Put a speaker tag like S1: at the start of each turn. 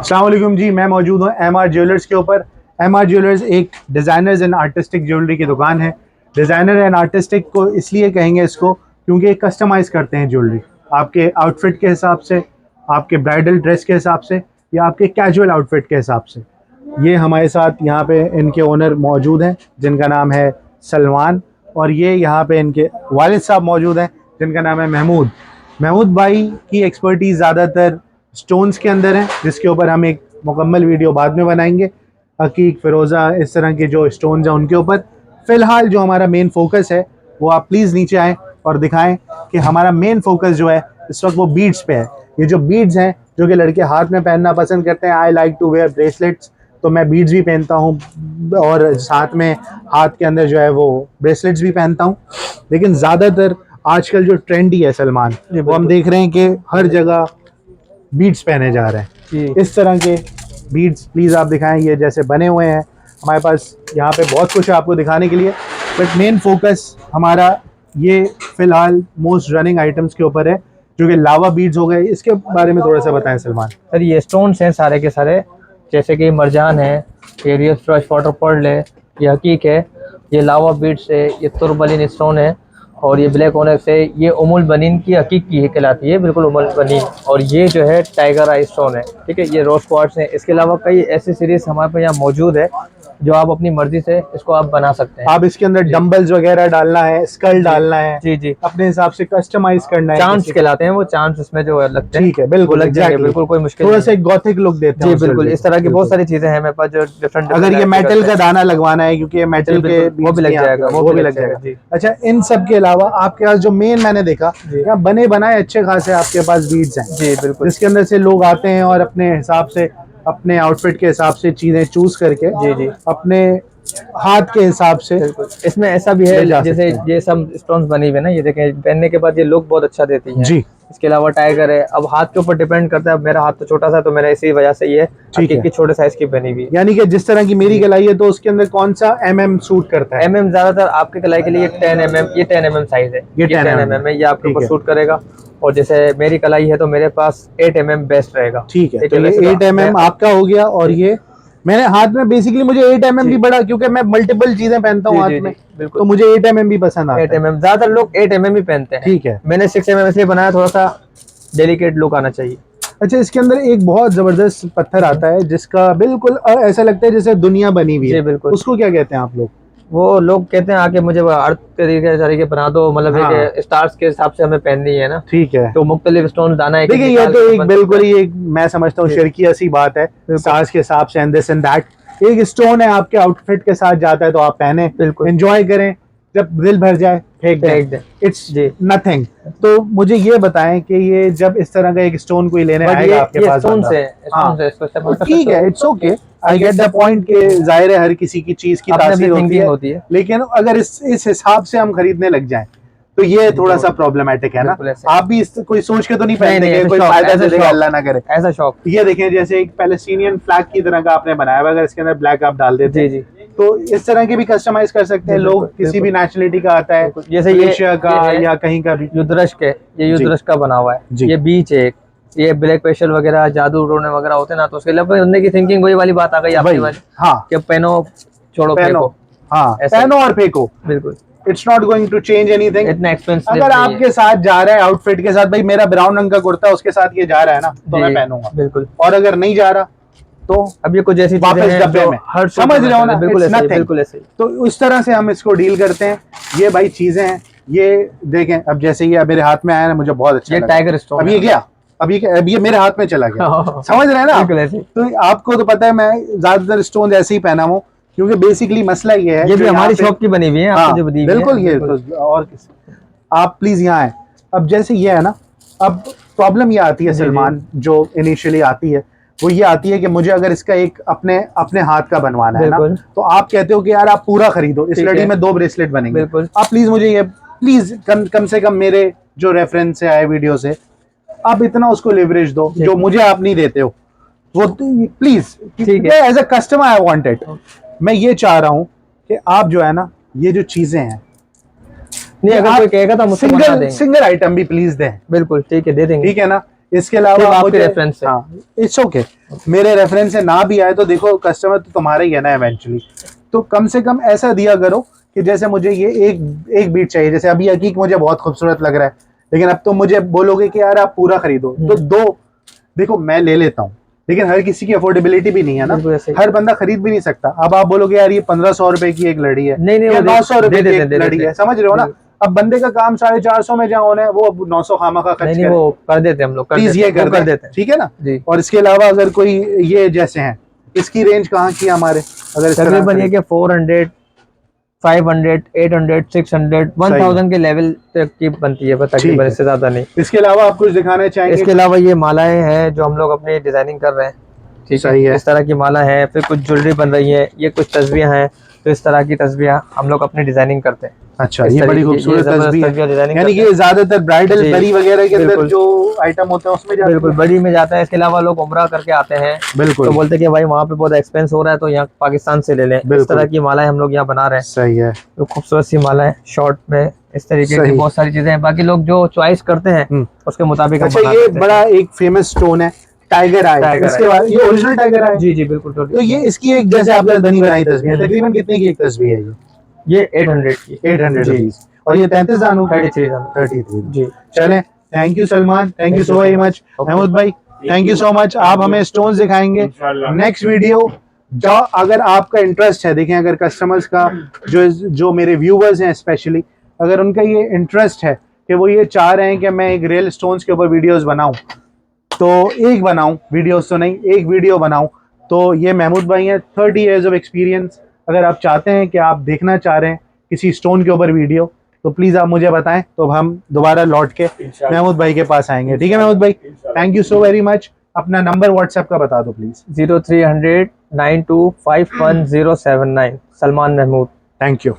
S1: अस्सलाम वालेकुम जी, मैं मौजूद हूँ एमआर ज्वेलर्स के ऊपर। एमआर ज्वेलर्स एक डिज़ाइनर्स एंड आर्टिस्टिक ज्वेलरी की दुकान है। डिज़ाइनर एंड आर्टिस्टिक को इसलिए कहेंगे इसको क्योंकि कस्टमाइज़ करते हैं ज्वेलरी आपके आउटफिट के हिसाब से, आपके ब्राइडल ड्रेस के हिसाब से या आपके कैजुअल आउटफिट के हिसाब से। ये हमारे साथ यहाँ पे इनके ओनर मौजूद हैं जिनका नाम है सलमान, और ये यहाँ पे इनके वालिद साहब मौजूद हैं जिनका नाम है महमूद। महमूद भाई की एक्सपर्टीज़ ज़्यादातर स्टोन्स के अंदर है, जिसके ऊपर हम एक मुकम्मल वीडियो बाद में बनाएंगे। हकीक, फ़िरोज़ा, इस तरह के जो स्टोन्स हैं उनके ऊपर। फ़िलहाल जो हमारा मेन फोकस है वो आप प्लीज़ नीचे आएँ और दिखाएं कि हमारा मेन फोकस जो है इस वक्त वो बीड्स पे है। ये जो बीड्स हैं जो कि लड़के हाथ में पहनना पसंद करते हैं, I like to wear bracelets, तो मैं बीड्स भी पहनता हूँ और साथ में हाथ के अंदर जो है वो ब्रेसलेट्स भी पहनता हूँ। लेकिन ज़्यादातर आजकल जो ट्रेंड ही है सलमान, वो हम देख रहे हैं कि हर जगह बीड्स पहने जा रहे हैं। इस तरह के बीड्स प्लीज़ आप दिखाएं, ये जैसे बने हुए हैं। हमारे पास यहाँ पे बहुत कुछ है आपको दिखाने के लिए, बट मेन फोकस हमारा ये फ़िलहाल मोस्ट रनिंग आइटम्स के ऊपर है जो कि लावा बीड्स हो गए। इसके बारे में थोड़ा सा बताएं सलमान।
S2: सर ये स्टोन्स हैं सारे के सारे, जैसे कि मरजान है, एरियस फ्रश वाटर पर्ल है, ये हकीक है, ये लावा बीड्स है, ये तुरबलिन स्टोन है, और ये ब्लैक ओनेक्स है। ये उमुल बनीन की हकीक की कहलाती है, बिल्कुल उमुल बनीन। और ये जो है टाइगर आई स्टोन है, ठीक है। ये रोज क्वार्ट्स है। इसके अलावा कई ऐसी सीरीज हमारे पास यहाँ मौजूद है जो आप अपनी मर्जी से इसको आप बना सकते हैं।
S1: आप इसके अंदर डंबल्स वगैरह डालना है, स्कल डालना है,
S2: जी जी,
S1: अपने हिसाब से कस्टमाइज करना है।
S2: चांस कहलाते हैं वो, चांस इसमें जो लगते हैं।
S1: ठीक है, बिल्कुल
S2: लग जाएंगे, बिल्कुल कोई मुश्किल
S1: थोड़ा सा एक गॉथिक लुक देते हैं।
S2: जी बिल्कुल, इस तरह की बहुत सारी चीजें हैं मेरे पास जो डिफरेंट।
S1: अगर ये मेटल का दाना लगवाना है, क्योंकि ये मेटल के
S2: वो भी लग जाएगा,
S1: वो भी लग जाएगा। अच्छा, इन सब के अलावा आपके पास जो मेन मैंने देखा यहाँ बने बनाए अच्छे खासे आपके पास बीड्स हैं।
S2: जी बिल्कुल,
S1: जिसके अंदर से लोग आते हैं और अपने हिसाब से, अपने आउटफिट के हिसाब से चीजें चूज करके
S2: जी जी,
S1: अपने हाथ के हिसाब से।
S2: इसमें ऐसा भी है जैसे ये सब स्टोन्स बनी हुई है ना, ये देखें, पहनने के बाद ये लुक बहुत अच्छा देती है
S1: जी।
S2: इसके अलावा टाइगर है। अब हाथ के ऊपर डिपेंड करता है, अब मेरा हाथ तो छोटा सा, तो मेरा इसी वजह से ये की छोटे साइज की बनी हुई है।
S1: यानी कि जिस तरह की मेरी कलाई है तो उसके अंदर कौन सा mm सूट करता है?
S2: mm ज्यादातर आपके कलाई के लिए 10 mm, ये 10 mm साइज है, ये 10 mm है, ये आपके ऊपर सूट करेगा। और जैसे मेरी कलाई है तो मेरे पास 8 mm बेस्ट रहेगा।
S1: ठीक है, तो ये 8 mm आपका हो गया। और ये मैंने हाथ में बेसिकली मुझे 8 mm भी बड़ा, क्योंकि मैं मल्टीपल चीजें पहनता हूँ हाथ में, तो मुझे 8 mm भी पसंद आता है।
S2: 8 mm ज्यादातर लोग 8 mm ही पहनते हैं।
S1: ठीक है,
S2: मैंने 6 mm इसलिए बनाया, थोड़ा सा डेलिकेट लुक आना चाहिए।
S1: अच्छा, इसके अंदर एक बहुत जबरदस्त पत्थर आता है जिसका बिल्कुल ऐसा लगता है जैसे दुनिया बनी हुई है।
S2: बिल्कुल,
S1: उसको क्या कहते हैं आप लोग?
S2: वो लोग कहते हैं आके मुझे अर्थ तरीके बना दो, मतलब एक स्टार्स के हिसाब से हमें पहननी है ना। ठीक है, तो मुख्तलिफ स्टोन दाना है।
S1: देखिए, ये तो एक बिल्कुल ही एक मैं समझता हूँ शिरकिया सी बात है, स्टार्स के हिसाब से एंड दिस एंड दैट। एक स्टोन है, आपके आउटफिट के साथ जाता है तो आप पहने, बिल्कुल एंजॉय करें, जब दिल भर जाए फेंक दें, इट्स नथिंग। तो मुझे ये बताएं कि ये जब इस तरह का एक स्टोन कोई लेने आएगा आपके पास, ठीक है, it's okay, I get the point के जाहिर है हर किसी की चीज की तासीर होती है, लेकिन अगर इस हिसाब से हम खरीदने लग जाएं तो ये थोड़ा सा प्रॉब्लमेटिक है ना। आप भी कोई सोच के तो नहीं पहनते, कोई फायदा से देगा, अल्लाह ना करे ऐसा शौक। ये देखें, जैसे एक पैलेस्टीनियन फ्लैग की तरह का आपने बनाया हुआ, अगर इसके अंदर ब्लैक आप डाल देते हैं तो इस तरह के भी कस्टमाइज कर सकते हैं लोग। किसी भी नेशनलिटी का आता है, जैसे एशिया का या कहीं का भी।
S2: युद्धरश्क है, ये युद्धरश्क का बना हुआ है। ये बीच है, ये ब्लैक पेशल वगैरह, जादू टोने वगैरह होते हैं ना, तो उसके लिए बंदे की थिंकिंग वही वाली बात आ गई आपकी वाली। हाँ, कि पहनो छोड़ो फेंको। हाँ,
S1: पहनो और फेंको, बिल्कुल। It's not going to change anything.
S2: इतना एक्सपेंसिव
S1: अगर आपके साथ जा रहा है आउटफिट के साथ, भाई मेरा ब्राउन रंग का कुर्ता उसके साथ ये जा रहा है ना, तो मैं पहनूंगा, बिल्कुल। और अगर नहीं जा रहा तो
S2: अब ये कुछ ऐसी
S1: वापस डब्बे में, हर समझ रहे हो ना,
S2: बिल्कुल ऐसे।
S1: तो उस तरह से हम इसको डील करते हैं। ये भाई चीजें हैं, ये देखें। अब जैसे ये मेरे हाथ में आया ना, मुझे बहुत अच्छा लगा।
S2: टाइगर स्टोन
S1: अब ये गया, अब ये मेरे हाथ में चला गया, समझ रहे हैं ना। तो आपको तो पता है मैं ज्यादातर स्टोन ऐसे ही पहना हूँ, क्योंकि बेसिकली मसला ये है,
S2: ये भी हमारी शॉप की बनी हुई है, आपको जो दी
S1: बिल्कुल। ये तो और आप प्लीज यहाँ आए। अब जैसे ये है ना, अब प्रॉब्लम ये आती है सलमान, जो इनिशियली आती है वो ये आती है कि मुझे अगर इसका एक अपने हाथ का बनवाना है ना, तो आप कहते हो कि यार आप पूरा खरीदो, इस लड़ी में 2 ब्रेसलेट बनेंगे। आप प्लीज मुझे ये प्लीज कम से कम मेरे जो रेफरेंस से आए वीडियो से आप इतना उसको लिवरेज दो जो मुझे आप नहीं देते हो, वो प्लीज। ठीक है, as a customer I want it. मैं ये चाह रहा हूँ कि आप जो है ना, ये जो चीजें हैं, नहीं अगर कोई कहेगा तो सिंगल आइटम भी प्लीज दें।
S2: बिल्कुल ठीक है, दे देंगे।
S1: ठीक है ना, इसके अलावा
S2: सिर्फ आपके
S1: मुझे
S2: रेफरेंस से।
S1: हाँ इट्स ओके, मेरे रेफरेंस से ना भी आए तो देखो कस्टमर तो तुम्हारा ही है ना इवेंचुअली, तो कम से कम ऐसा दिया करो कि जैसे मुझे ये एक बीट चाहिए, जैसे अभी हकीक मुझे बहुत खूबसूरत लग रहा है, लेकिन अब तो मुझे बोलोगे कि यार आप पूरा खरीदो तो दो, देखो मैं ले लेता हूँ, लेकिन हर किसी की अफोर्डेबिलिटी भी नहीं है ना,
S2: बिल्कुल ऐसे ही।
S1: हर बंदा खरीद भी नहीं सकता। अब आप बोलोगे यार ये 1500 रुपए की एक लड़ी है,
S2: नहीं,
S1: या
S2: वो
S1: 900 रुपए
S2: दे
S1: की
S2: देते
S1: एक
S2: दे
S1: लड़ी
S2: देते।
S1: है, समझ रहे हो ना। अब बंदे का काम 450 में जहाँ होना है वो अब 900 खामा का खर्च
S2: नहीं,
S1: करे,
S2: वो कर देते हम लोग, कर
S1: प्लीज
S2: देते
S1: ये
S2: हैं, वो
S1: कर
S2: कर
S1: दें,
S2: देते हैं
S1: ठीक है ना।
S2: जी।
S1: और इसके अलावा अगर कोई ये जैसे हैं, इसकी रेंज कहाँ की है हमारे, अगर इस तरह
S2: तकरीबन ये
S1: खरीद-
S2: कि 400, 500, 800, 600, 1000 के लेवल तक की बनती है, बस
S1: ठीक
S2: तकरीबन,
S1: है।
S2: इससे ज्यादा नहीं।
S1: इसके अलावा आप कुछ दिखाना चाहेंगे?
S2: इसके अलावा ये मालाएं हैं जो हम लोग अपनी डिजाइनिंग कर रहे हैं, ठीक
S1: सही है।
S2: इस तरह की माला है, फिर कुछ ज्वेलरी बन रही है, ये कुछ तस्वीरें हैं, तो इस तरह की तस्वीरें हम लोग अपनी डिजाइनिंग करते हैं।
S1: अच्छा,
S2: इस
S1: ये
S2: तरीके
S1: बड़ी
S2: की- ये
S1: खूबसूरत
S2: जबरदस्त
S1: तस्वीर
S2: तस्वीर
S1: है,
S2: डिजाइनिंग
S1: यानी कि
S2: करते
S1: ये ज्यादातर ब्राइडल
S2: जी,
S1: बरी वगैरह के अंदर
S2: बिल्कुल।
S1: जो आइटम होते हैं उसमें जाती
S2: बिल्कुल
S1: है।
S2: बड़ी में जाता है। इसके अलावा लोग उम्रा करके आते हैं,
S1: बिल्कुल
S2: तो बोलते हैं कि भाई वहाँ पे बहुत एक्सपेंस हो रहा है, तो यहाँ पाकिस्तान से ले लें। इस
S1: बिल्कुल।
S2: तरह की मालाएं हम लोग यहाँ बना रहे हैं,
S1: सही है।
S2: तो खूबसूरत सी माला है शॉर्ट में, इस तरीके की
S1: सही।
S2: बहुत सारी चीजें हैं। बाकी लोग जो चॉइस करते हैं उसके मुताबिक हम
S1: अच्छा,
S2: बना
S1: ये
S2: देते हैं।
S1: बड़ा एक फेमस स्टोन है टाइगर आई,
S2: टाइगर
S1: इसके
S2: आई।
S1: बाद ये ओरिजिनल टाइगर आई।
S2: जी जी बिल्कुल।
S1: तो ये इसकी एक जैसे आपने बनी बनाई तस्वीर है, तकरीबन कितने की एक तस्वीर है
S2: ये 800 की।
S1: 800
S2: जी।
S1: रुपीज, और ये 33 दानों
S2: 33
S1: 33।
S2: जी।
S1: चलें, thank you Salman, thank you so very much. Mahmood भाई थैंक यू सो मच, आप हमें स्टोन्स दिखाएंगे नेक्स्ट वीडियो। जो अगर आपका इंटरेस्ट है, देखें अगर कस्टमर्स का जो मेरे व्यूवर्स हैं स्पेशली, अगर उनका ये इंटरेस्ट है कि वो ये चाह रहे हैं कि मैं एक रियल स्टोन्स के ऊपर वीडियोस बनाऊं, तो एक बनाऊं, वीडियोस तो नहीं, एक वीडियो बनाऊं, तो ये महमूद भाई हैं, 30 इयर्स ऑफ एक्सपीरियंस। अगर आप चाहते हैं कि आप देखना चाह रहे हैं किसी स्टोन के ऊपर वीडियो, तो प्लीज़ आप मुझे बताएं, तो हम दोबारा लौट के महमूद भाई के पास आएंगे। ठीक है महमूद भाई, thank you so very much. अपना नंबर व्हाट्सएप का बता दो please.
S2: 0300 9251 079 Salman Mahmood.
S1: Thank you.